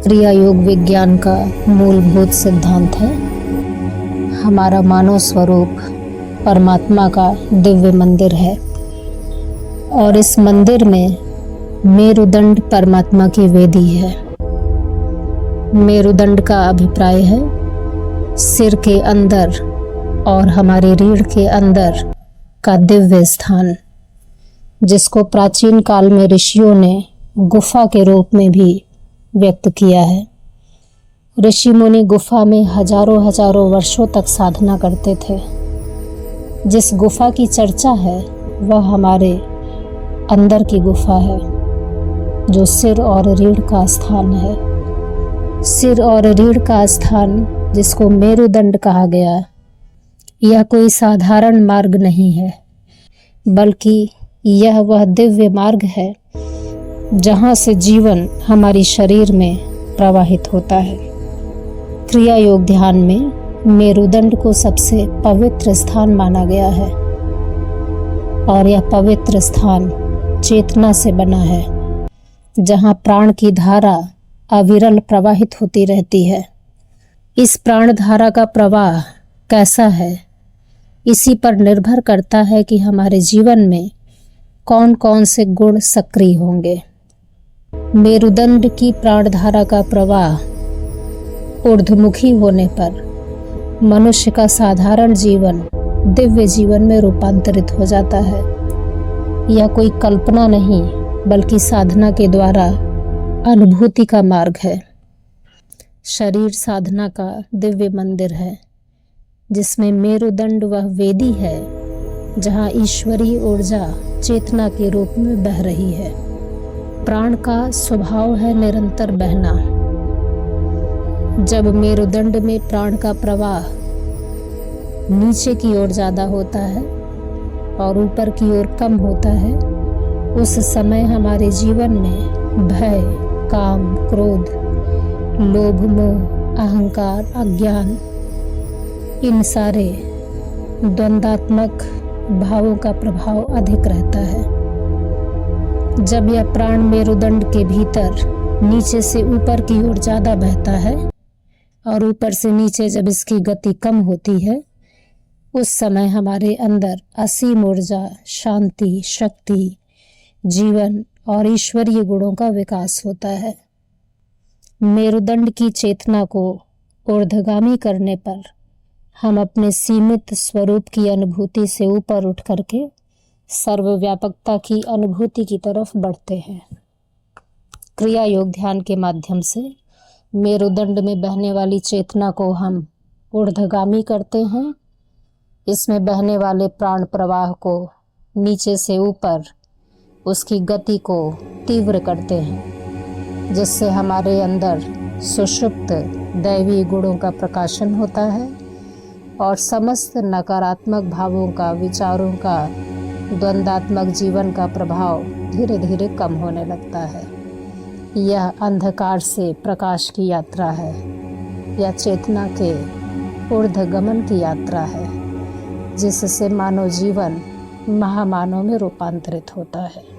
क्रिया योग विज्ञान का मूलभूत सिद्धांत है। हमारा मानव स्वरूप परमात्मा का दिव्य मंदिर है और इस मंदिर में मेरुदंड परमात्मा की वेदी है। मेरुदंड का अभिप्राय है सिर के अंदर और हमारे रीढ़ के अंदर का दिव्य स्थान, जिसको प्राचीन काल में ऋषियों ने गुफा के रूप में भी व्यक्त किया है। ऋषि मुनि गुफा में हजारों वर्षों तक साधना करते थे। जिस गुफा की चर्चा है वह हमारे अंदर की गुफा है, जो सिर और रीढ़ का स्थान है। सिर और रीढ़ का स्थान, जिसको मेरुदंड कहा गया, यह कोई साधारण मार्ग नहीं है, बल्कि यह वह दिव्य मार्ग है जहाँ से जीवन हमारी शरीर में प्रवाहित होता है। क्रिया योग ध्यान में मेरुदंड को सबसे पवित्र स्थान माना गया है और यह पवित्र स्थान चेतना से बना है, जहाँ प्राण की धारा अविरल प्रवाहित होती रहती है। इस प्राण धारा का प्रवाह कैसा है, इसी पर निर्भर करता है कि हमारे जीवन में कौन कौन से गुण सक्रिय होंगे। मेरुदंड की प्राणधारा का प्रवाह ऊर्ध्वमुखी होने पर मनुष्य का साधारण जीवन दिव्य जीवन में रूपांतरित हो जाता है। यह कोई कल्पना नहीं, बल्कि साधना के द्वारा अनुभूति का मार्ग है। शरीर साधना का दिव्य मंदिर है, जिसमें मेरुदंड वह वेदी है जहाँ ईश्वरीय ऊर्जा चेतना के रूप में बह रही है। प्राण का स्वभाव है निरंतर बहना। जब मेरुदंड में प्राण का प्रवाह नीचे की ओर ज्यादा होता है और ऊपर की ओर कम होता है, उस समय हमारे जीवन में भय, काम, क्रोध, लोभ, मोह, अहंकार, अज्ञान, इन सारे द्वंद्वात्मक भावों का प्रभाव अधिक रहता है। जब यह प्राण मेरुदंड के भीतर नीचे से ऊपर की ओर ज्यादा बहता है और ऊपर से नीचे जब इसकी गति कम होती है, उस समय हमारे अंदर असीम ऊर्जा, शांति, शक्ति, जीवन और ईश्वरीय गुणों का विकास होता है। मेरुदंड की चेतना को ऊर्ध्वगामी करने पर हम अपने सीमित स्वरूप की अनुभूति से ऊपर उठ करके सर्वव्यापकता की अनुभूति की तरफ बढ़ते हैं। क्रिया योग ध्यान के माध्यम से मेरुदंड में बहने वाली चेतना को हम ऊर्ध्वगामी करते हैं। इसमें बहने वाले प्राण प्रवाह को नीचे से ऊपर उसकी गति को तीव्र करते हैं, जिससे हमारे अंदर सुषुप्त दैवी गुणों का प्रकाशन होता है और समस्त नकारात्मक भावों का, विचारों का, द्वंद्वात्मक जीवन का प्रभाव धीरे धीरे कम होने लगता है। यह अंधकार से प्रकाश की यात्रा है, यह चेतना के ऊर्ध्वगमन की यात्रा है, जिससे मानव जीवन महामानव में रूपांतरित होता है।